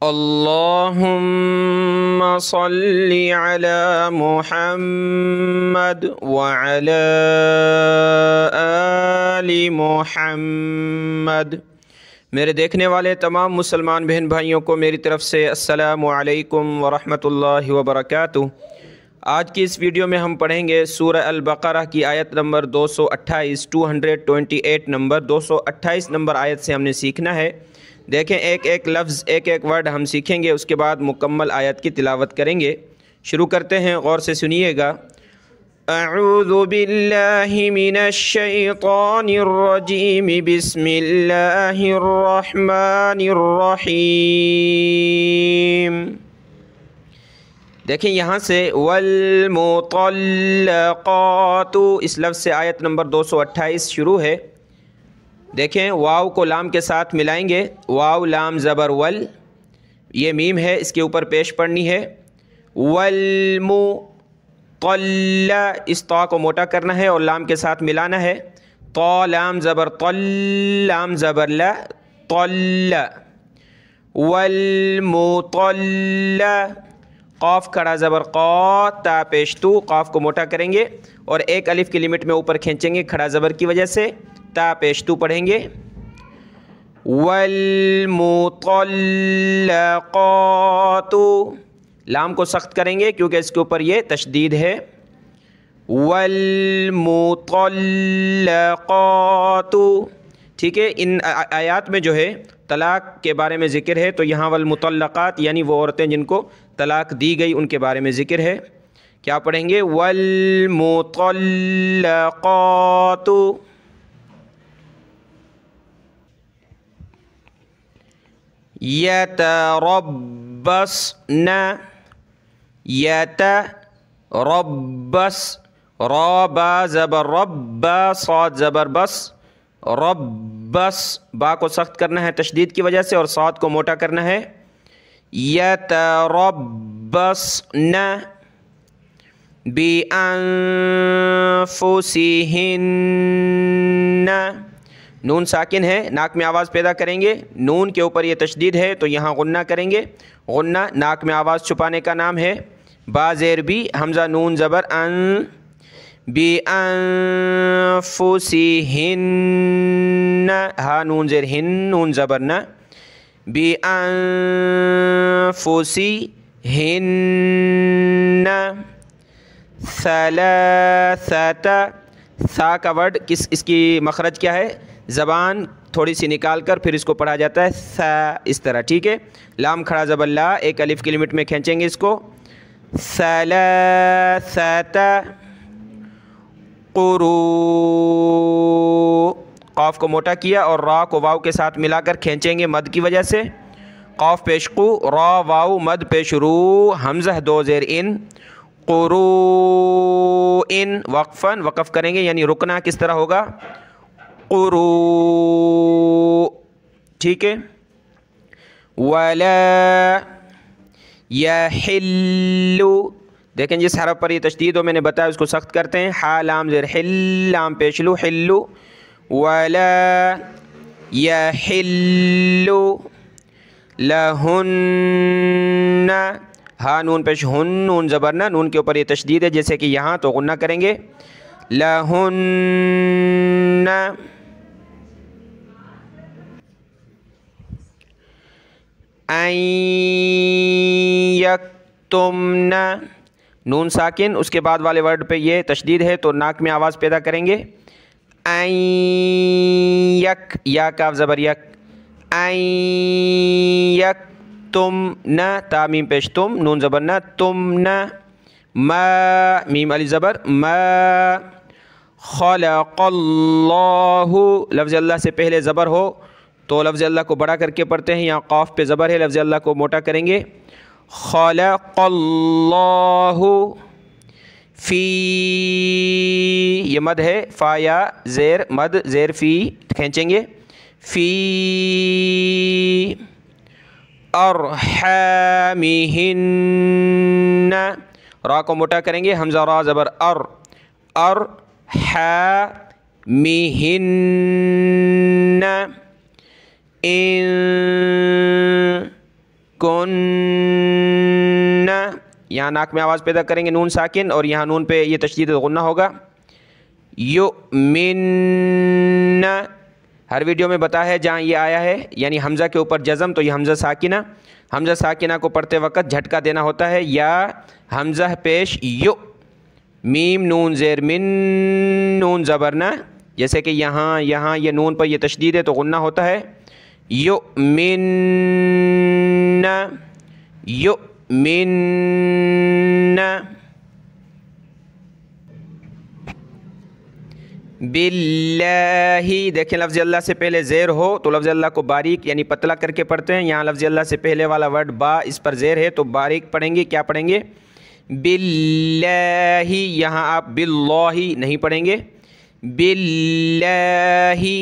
اللهم صل على محمد وعلى آل محمद। मेरे देखने वाले तमाम मुसलमान बहन भाइयों को मेरी तरफ़ से अस्सलामु अलैकुम वरहमतुल्लाहि वबरकातुहू। आज की इस वीडियो में हम पढ़ेंगे सूरह अल-बक़रा की आयत नंबर 228 नंबर 228 नंबर आयत से हमने सीखना है। देखें, एक एक लफ्ज़ एक एक वर्ड हम सीखेंगे, उसके बाद मुकम्मल आयत की तिलावत करेंगे। शुरू करते हैं, गौर से सुनिएगा। अऊज़ु बिल्लाहि मिनश शैतानिर रजीम, बिस्मिल्लाहिर रहमानिर रहीम। देखें यहाँ से वल मुतल्लक़ातु, इस लफ्ज़ से आयत नंबर 228 शुरू है। देखें, वाव को लाम के साथ मिलाएंगे। वाव लाम ज़बर वल, ये मीम है, इसके ऊपर पेश पढ़नी है। वल मुतल्ला, इस ता को मोटा करना है और लाम के साथ मिलाना है। ता लाम ज़बर तल, लाम ज़बर ला, तल्ला। वल मुतल्ला, क़ाफ़ खड़ा ज़बर क़ा, ता पेश तू, क़ाफ़ को मोटा करेंगे और एक अलिफ की लिमिट में ऊपर खींचेंगे खड़ा ज़बर की वजह से, ता पेश तू पढ़ेंगे। वल मुतल्लक़ातु, लाम को सख्त करेंगे क्योंकि इसके ऊपर ये तशदीद है। वल मुतल्लक़ातु, ठीक है। इन आयात में जो है तलाक़ के बारे में ज़िक्र है, तो यहाँ वल मुतल्लक़ात यानी वो औरतें जिनको तलाक़ दी गई उनके बारे में ज़िक्र है। क्या पढ़ेंगे? वल मुतल्लक़ातु यतरब्बस्न, यतरब्बस, रा बा ज़बर रब्बा, साद ज़बर बस, रब्बस, बा को सख्त करना है तशदीद की वजह से और साद को मोटा करना है। यतरब्बस्न बिअन्फुसिहिन्न, नून साकिन है, नाक में आवाज़ पैदा करेंगे। नून के ऊपर ये तशदीद है तो यहाँ गुन्ना करेंगे। गुन्ना नाक में आवाज़ छुपाने का नाम है। बा ज़ेर बी, हमज़ा नून ज़बर अन, बिअन्फुसिहिन्न, हा नून ज़ेर हिन, नून ज़बर न, बिअन्फुसिहिन्न सलासत, सा का वर्ड किस, इसकी मखरज क्या है? ज़बान थोड़ी सी निकाल कर फिर इसको पढ़ा जाता है सा, इस तरह, ठीक है। लाम खड़ा ज़बर ला, एक अलिफ की लिमिट में खींचेंगे इसको। सलासत क़ुरू, क़ाफ़ को मोटा किया और रा को वाव के साथ मिलाकर खींचेंगे मद की वजह से। क़ाफ़ पेश क़ु, रा वाव मद पेश रू, हमज़ा दो ज़ेर इन, क़ुरू इन, वक़फ़न, वक़फ़ करेंगे यानी रुकना किस तरह होगा? क़ुरू, ठीक है। वला यहिल्लु, देखें जिस हरफ पर ये तशदीद हो मैंने बताया उसको सख्त करते हैं। हा लाम ज़ेर हिल, लाम पेश लू, हिल्लु। वला यहिल्लु लहुन्ना, हा नून पेश हुन, नून ज़बर ना, नून के ऊपर ये तशदीद है जैसे कि यहाँ, तो गुन्ना करेंगे। लहुन्ना अन यक्तुमना, नून साकिन, उसके बाद वाले वर्ड पे ये तशदीद है तो नाक में आवाज़ पैदा करेंगे। अन यक, या काफ ज़बर यक, अन यक्तुम न, ता मीम पेश तुम, नून ज़बर न, तुम न, मा मीम अली ज़बर मा, खलक़ल्लाहु, लफ्ज़ अल्लाह से पहले ज़बर हो तो लफ्ज़ अल्लाह को बड़ा करके पढ़ते हैं। यहाँ क़ाफ़ पे ज़बर है, लफ्ज़ अल्लाह को मोटा करेंगे। खलक़ल्लाहु फ़ी, ये मद है, फ़ा या ज़ेर मद, ज़ेर फ़ी खींचेंगे। फ़ी अर्हामिहिन्न, रा को मोटा करेंगे, हमज़ा रा ज़बर अर, अर्हामिहिन्न इन कुन्न, यहाँ नाक में आवाज़ पैदा करेंगे नून साकिन, और यहाँ नून पे ये तशदीद गुन्ना होगा। युमिन्न, हर वीडियो में बताया है जहाँ ये आया है यानी हमज़ा के ऊपर जज़म, तो ये हमज़ा साकिना, हमज़ा साकिना को पढ़ते वक्त झटका देना होता है। या हमज़ा पेश यु, मीम नून ज़ेर मिन, नून ज़बरना, जैसे कि यहाँ ये नून पर ये तशदीद है तो गुन्ना होता है। युमिन्न, युमिन्न। बिल्लाही, देखें लफ्ज़ अल्लाह से पहले ज़ेर हो तो लफ्ज़ अल्लाह को बारीक यानी पतला करके पढ़ते हैं। यहाँ लफ्ज़ अल्लाह से पहले वाला वर्ड बा, इस पर ज़ेर है तो बारीक पढ़ेंगे। क्या पढ़ेंगे? बिल्लाही। यहाँ आप बिल्लाही नहीं पढ़ेंगे, बिल्लाही।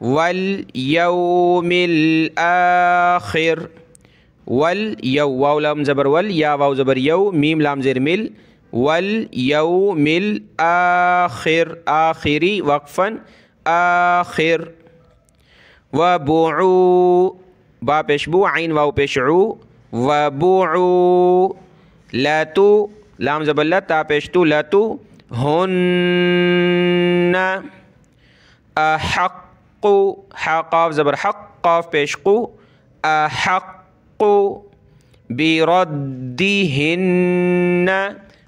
वल यौमिल आखिर, वल यौ, वाव लाम ज़बर वल, या वाव ज़बर यौ, मीम लाम ज़ेर मिल, वल यौमिल आखिर, आखिरी वक्फ़न आखिर। व बुऊ, बा पेशबू, आइन वाव पेशू, व बुऊ। लतु, लाम ज़बर ल, ता पेशतु, लतु। हुन्ना। अहक्कु, हा क़ाफ़ ज़बर हक़, क़ाफ़ पेशक़ु, अहक्कु। बिरद्दिहिन्ना,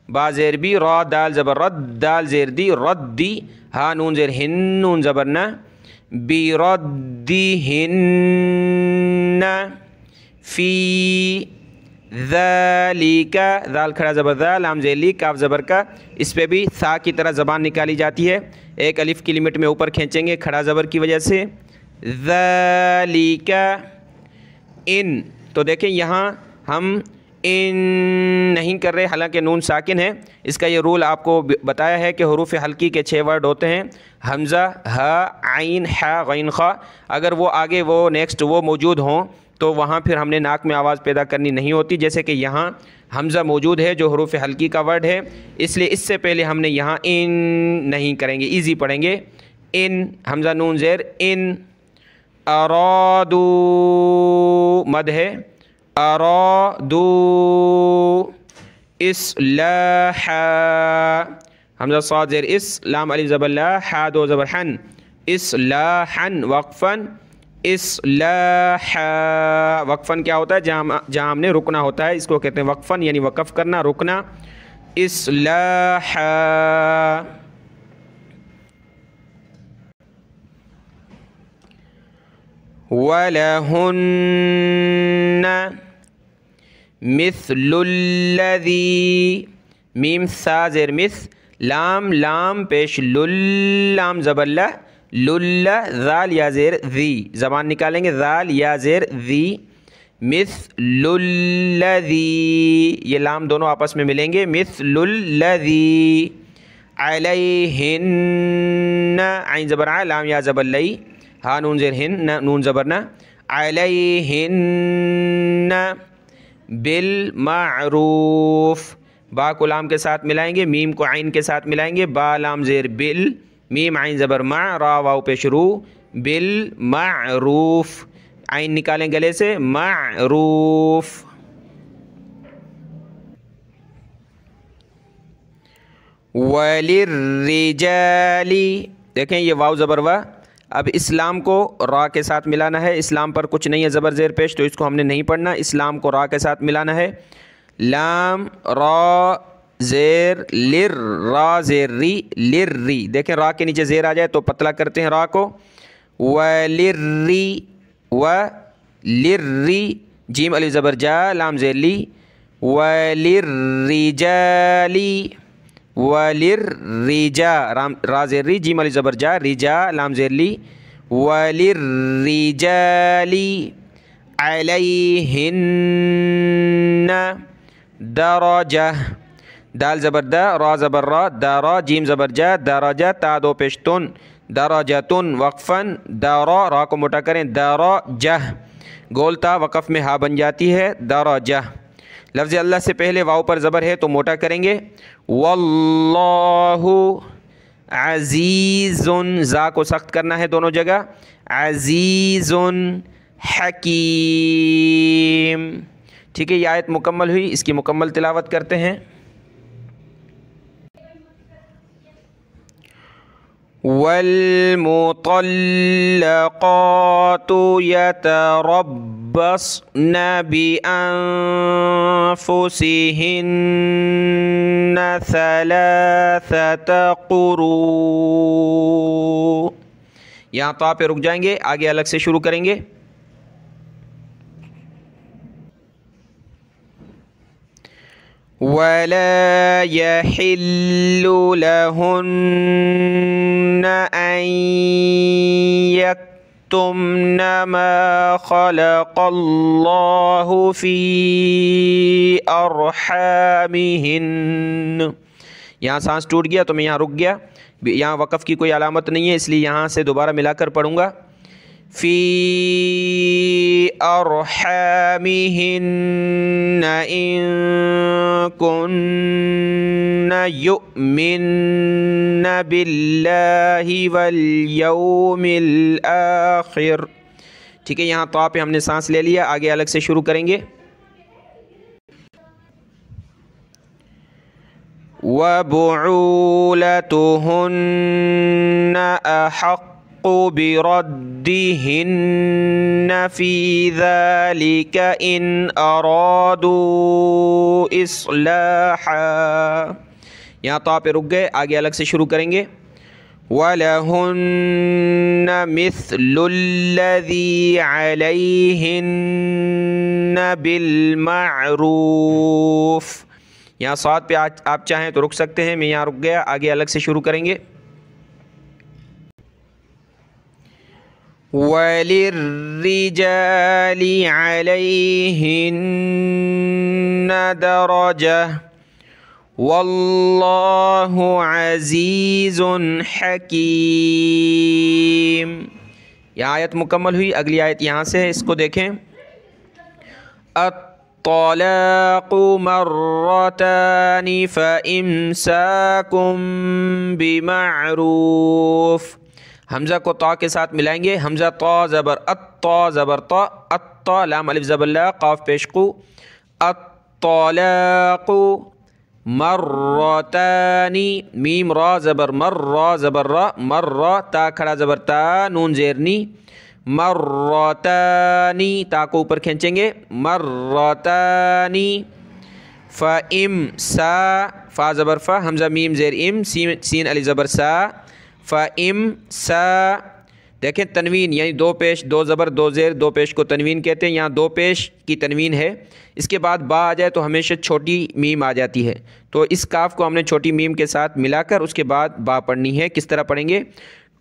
बा ज़ेर बी, रा दाल ज़बर रद, दाल ज़ेर दी, रद्दी, हा नून ज़ेर हिन, नून ज़बर ना। बिरद्दिहिन्ना फ़ी ज़ालिका, दाल खड़ा ज़बर दा, लाम ज़ेर ली, काफ़ ज़बर का, इस पे भी सा की तरह ज़बान निकाली जाती है। एक अलिफ की लिमिट में ऊपर खींचेंगे खड़ा ज़बर की वजह से। ज़ालिका इन, तो देखें यहाँ हम इन नहीं कर रहे, हालांकि नून साकिन है। इसका ये रूल आपको बताया है कि हुरूफ हल्की के 6 वर्ड होते हैं, हमज़ा, हा, आइन, हा, गैन, खा। अगर वो आगे वो नेक्स्ट वो मौजूद हों तो वहाँ फिर हमने नाक में आवाज़ पैदा करनी नहीं होती। जैसे कि यहाँ हमज़ा मौजूद है जो हुरूफ हल्की का वर्ड है, इसलिए इससे पहले हमने यहाँ इन नहीं करेंगे, ईज़ी पढ़ेंगे। इन, हमज़ा नून ज़ेर, इन। अरादू, मद है, अरादू। इस्लाहा, हमज़ा साद ज़ेर इस, लाम अलिफ ज़बर ला, हा दो ज़बर हन, इस्लाहन वक्फ़न, इस्लाहा। वक्फ़न क्या होता है? जहाँ हमने रुकना होता है, इसको कहते हैं वक्फ़न, यानी वक़फ़ करना, रुकना। इस्लाहा। वलहुन्ना मिस्लुल्लज़ी, मीम सा ज़ेर मिस, लाम लाम पेश लुल, लाम ज़बर ला, लुल्ला, ज़ाल या ज़ेर ज़ी, ज़बान निकालेंगे, ज़ाल या ज़ेर ज़ी। मिस्लुल्लज़ी, ये लाम दोनों आपस में मिलेंगे, मिस्लुल्लज़ी। अलैहिन्ना, आइन ज़बर आ, लाम या ज़बर लई, हा नून ज़ेर हिन, नून ज़बर ना। अलैहिन्ना बिल मारूफ, बा को लाम के साथ मिलाएंगे, मीम को आइन के साथ मिलाएंगे, बा लाम ज़ेर बिल, मीम आइन ज़बर मा, रा वाव पे शुरू, बिल मारूफ। आइन निकालें गले से, मारूफ। वलिर्रिजाली, देखें ये वाव ज़बर वा, अब इस्लाम को रा के साथ मिलाना है। इस्लाम पर कुछ नहीं है ज़बर ज़ेर पेश, तो इसको हमने नहीं पढ़ना। इस्लाम को रा के साथ मिलाना है। लाम रा ज़ेर लिर, रा ज़ेर री, लिर री। देखें रा के नीचे ज़ेर आ जाए तो पतला करते हैं रा को। वलिर्री, वलिर्री, जीम अलिफ ज़बर जा, लाम ज़ेर ली। वलिर्रिजाली, वलिर्रिजा, रा ज़ेर री, जीम अलिफ ज़बर जा, रिजा, लाम ज़ेर ली। वलिर्रिजाली अलैहिन्ना दरजा, दाल ज़बर दा, रा ज़बर रा, दारा, जीम ज़बर जा, दरजा, ता दो पेशतुन, दरजतुन वक्फ़न, दारा, रा को मोटा करें, दरजह, गोलता वक़फ़ में हा बन जाती है, दरजह। लफ्ज़ अल्लाह से पहले वाव पर ज़बर है तो मोटा करेंगे। वल्लाहु अज़ीज़ुन, ज़ा को सख्त करना है दोनों जगह, अज़ीज़ुन حکیم۔ ٹھیک ہے، یہ آیت مکمل ہوئی، اس کی مکمل تلاوت کرتے ہیں۔ والمطلقات يتربصن بأنفسهن ثلاثة قروء۔ یہاں تو پہ رک جائیں گے، آگے الگ سے شروع کریں گے۔ وَلَا يَحِلُّ لَهُنَّ أَن يَكْتُمْنَ مَا خَلَقَ اللَّهُ فِي أَرْحَامِهِنَّ۔ یہاں سانس ٹوٹ گیا تو میں یہاں رک گیا، یہاں وقف کی کوئی علامت نہیں ہے، اس لیے یہاں سے دوبارہ ملا کر پڑھوں گا۔ فی ارحامہن ان کن یؤمن باللہ والیوم الآخر۔ ٹھیک ہے، یہاں تو پہ ہم نے سانس لے لیا، آگے الگ سے شروع کریں گے۔ وَبُعُولَتُهُنَّ أَحَقُّ بِرَدِّهِنَّ فِي ذَلِكَ إِنْ أَرَادُوا إِصْلَاحًا۔ یہاں تو آپ رک گئے، آگے الگ سے شروع کریں گے۔ وَلَهُنَّ مِثْلُ الَّذِي عَلَيْهِنَّ بِالْمَعْرُوفِ۔ یہاں صاد پہ آپ چاہیں تو رک سکتے ہیں، میں یہاں رک گیا، آگے الگ سے شروع کریں گے۔ وَلِلرِّجَالِ عَلَيْهِنَّ دَرَجَةٌ وَاللَّهُ عَزِيزٌ حَكِيمٌ۔ یہ آیت مکمل ہوئی، اگلی آیت یہاں سے اس کو دیکھیں۔ الطلاق مرتان فإمساكم بمعروف۔ حمزہ کو طا کے ساتھ ملائیں گے، حمزہ طا زبر طا زبر طا، الطا لام الف زبر لا قاف پیش قو، الطلاق مرتان میم را زبر مر را زبر را مر را تا کھڑا زبر تا نون زیرنی مرتانی تا کو اوپر کھینچیں گے مرتانی فَإِمْ سا فا زبر فا حمزہ میم زیر ام سین علی زبر سا فَإِمْ سا۔ دیکھیں تنوین یعنی دو پیش دو زبر دو زیر دو پیش کو تنوین کہتے ہیں، یہاں دو پیش کی تنوین ہے، اس کے بعد با آ جائے تو ہمیشہ چھوٹی میم آ جاتی ہے، تو اس کاف کو ہم نے چھوٹی میم کے ساتھ ملا کر اس کے بعد با پڑھنی ہے۔ کس طرح پڑھیں گے؟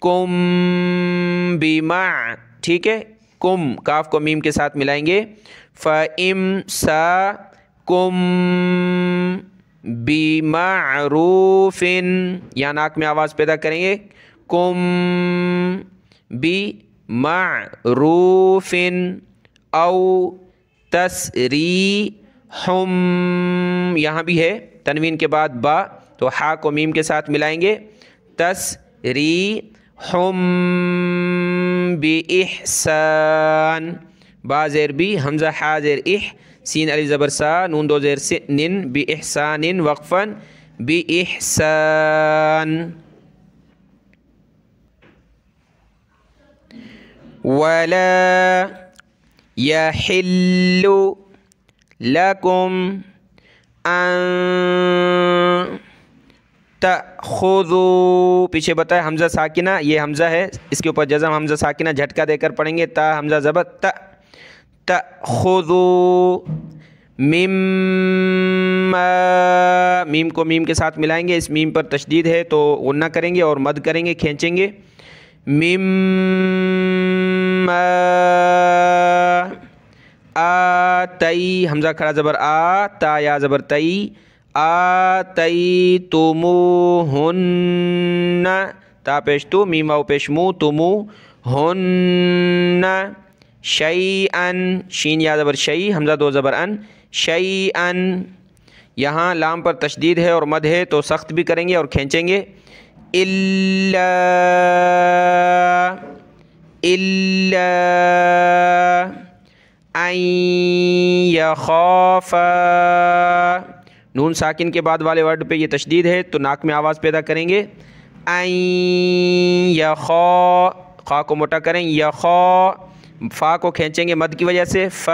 کم بیما، ٹھیک ہے، کم کاف کو میم کے ساتھ ملائیں گے، فَإِمْسَاكُم بِمَعْرُوفٍ، یہاں ناک میں آواز پیدا کریں گے، کم بِمَعْرُوفٍ او تَسْرِيحٌ، یہاں بھی ہے تنوین کے بعد با، تو ہا کو میم کے ساتھ ملائیں گے، تَسْرِيحٌ بِإِحْسَان، با زیر بی حمزہ حا زیر اح سین علی زبر سا نون دو زیر نن بِإِحْسَانٍ وقفاً بِإِحْسَان۔ وَلَا يَحِلُّ لَكُمْ أَن تَأْخُذُوا، پیچھے بتایا حمزہ ساکنہ، یہ حمزہ ہے، اس کے اوپر جزم حمزہ ساکنہ جھٹکا دے کر پڑھیں گے، تا حمزہ زبر تا، تَأْخُذُوا مِمَّا، میم کو میم کے ساتھ ملائیں گے، اس میم پر تشدید ہے تو غنہ کریں گے اور مد کریں گے، کھینچیں گے، مِمَّا آتَئی حمزہ کھڑا زبر آ تا یا زبر تئی آتَيْتُمُوهُنَّ تا پیش تو میم او پیش مو تمو ہن شیئن شین یا زبر شی حمزہ دو زبر ان شیئن، یہاں لام پر تشدید ہے اور مد ہے تو سخت بھی کریں گے اور کھینچیں گے، الا इल्ला अन यखाफा। नून साकिन के बाद वाले वर्ड पे ये तशदीद है तो नाक में आवाज़ पैदा करेंगे। अन खा को मोटा करें, फ़ा को खींचेंगे मद की वजह से। फ़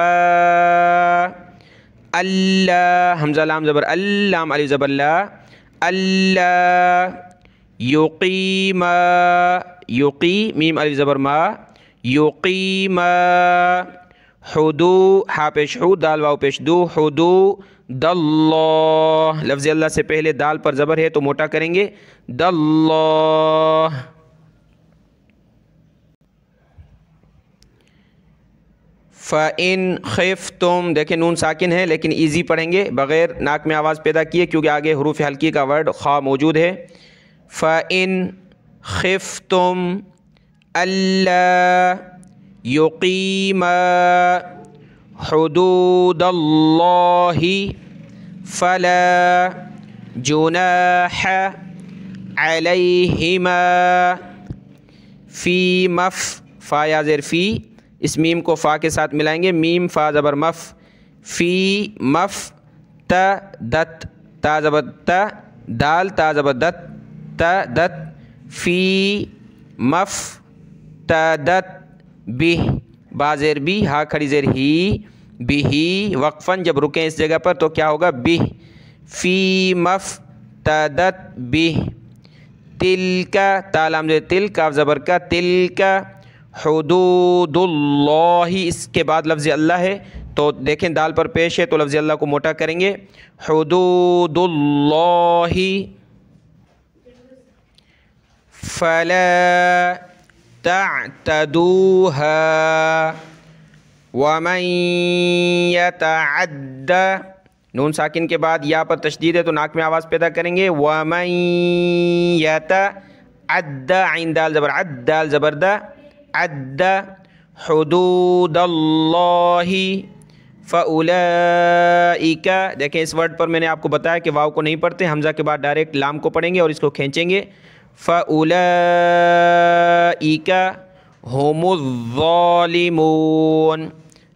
अल्लाह हमज़ा लाम ज़बर अल्लाम अलिफ ज़बर ला। अल्लाह युक़ीमा युक़ी मीम अलिफ ज़बर मा युक़ीमा। हुदू हा पेश हु दाल वाव पेश दू हुदू दल्लाह। लफ्ज़ अल्लाह से पहले दाल पर ज़बर है तो मोटा करेंगे दल्लाह। फ़इन खिफ्तुम, देखें नून साकिन है लेकिन इजी पढ़ेंगे बग़ैर नाक में आवाज़ पैदा किए क्योंकि आगे हरूफ हल्की का वर्ड खा मौजूद है। फ़इन खिफ्तुम अल्ला युक़ीमा हुदूदल्लाहि फ़ला जुनाह अलैहिमा फ़ी मफ़। फ़ा या ज़ेर फ़ी, इस मीम को फ़ा के साथ मिलाएंगे, मीम फ़ा ज़बर मफ़। फ़ी मफ़ त दत ता ज़बर त दाल ता ज़बर दत त दत। फ़ी मफ़ त दत बिह बा ज़ेर बी हा खड़ी ज़ेर ही बिही वक्फ़न जब रुकें इस जगह पर तो क्या होगा बिह। फ़ी मफ़ त दत बिह। तिलका तालाम ज़ेर तिल काफ ज़बर का तिलका हुदूदुल्लाहि, इसके बाद लफ्ज़ अल्लाह है तो देखें दाल पर पेश है तो लफ्ज़ अल्लाह को मोटा करेंगे हुदूदुल्लाहि। फ़ला तअतदूहा वमन यतअद्दा। नून साकिन के बाद या पर तशदीद है तो नाक में आवाज़ पैदा करेंगे वमन यतअद्दा आइन दाल ज़बर अद दाल ज़बर दा अद्दा हुदूदल्लाहि फ़उलाइका। देखें इस वर्ड पर मैंने आपको बताया कि वाव को नहीं पढ़ते, हमज़ा के बाद डायरेक्ट लाम को पढ़ेंगे और इसको खींचेंगे। फ़उलाइका हुमुज़्ज़ालिमून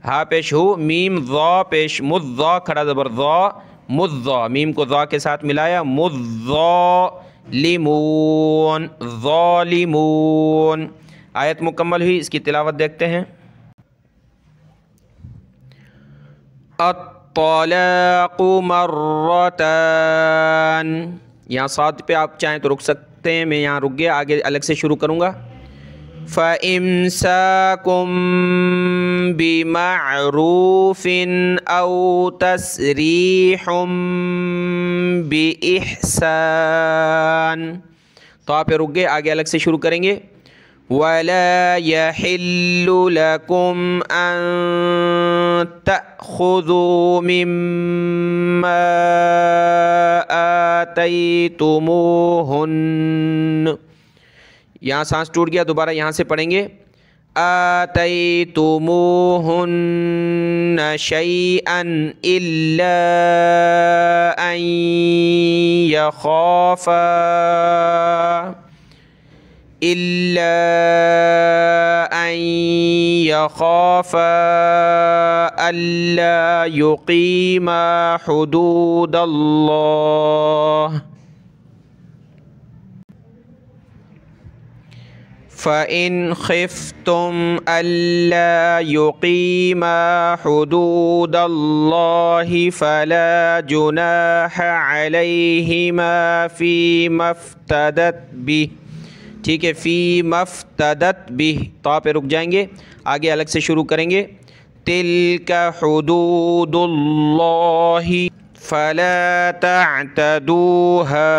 हा पेश हु मीम ज़ा पेश मुज़्ज़ा खड़ा ज़बर ज़ा मुज़्ज़ा मीम को ज़ा के साथ मिलाया मुज़्ज़ालिमून ज़ालिमून। आयत मुकम्मल हुई, इसकी तिलावत देखते हैं। अत्तलाक़ु मर्रतान, यहाँ साथ पे आप चाहें तो रुक सकते हैं, मैं यहाँ रुक गया, आगे अलग से शुरू करूँगा। फ़इम्साकुम बिमअरूफ़िन औ तस्रीहुम बिइहसान। तो आप रुक गए, आगे अलग से शुरू करेंगे। वला यहिल्लु लकुम अन तअख़ुज़ू मिम्मा आतैतुमूहुन्न। यहाँ सांस टूट गया, दोबारा यहाँ से पढ़ेंगे आतैतुमूहुन्न शैअन इल्ला अन यख़ाफ़ा इल्ला अन यख़ाफ़ा अल्ला युक़ीमा हुदूदल्लाह। फ़इन खिफ्तुम अल्ला युक़ीमा हुदूदल्लाहि फ़ला जुनाह अलैहिमा फ़ीमा फ़्तदत बिह। ठीक है, फ़ी मफ़्तदत बिह तो पे रुक जाएंगे, आगे अलग से शुरू करेंगे। तिलका हुदूदुल्लाहि फ़ला तअतदूहा।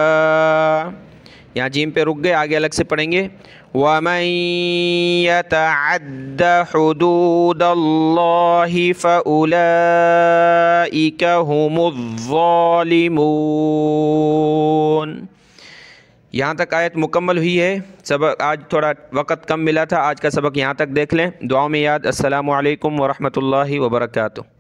यहाँ जीम पे रुक गए, आगे अलग से पढ़ेंगे। वमन यतअद्दा हुदूदल्लाहि फ़उलाइका हुमुज़्ज़ालिमून। यहाँ तक आयत मुकम्मल हुई है। सबक आज थोड़ा वक़्त कम मिला था, आज का सबक यहाँ तक देख लें। दुआओं में याद। अस्सलामु अलैकुम व रहमतुल्लाहि व बरकातुहू।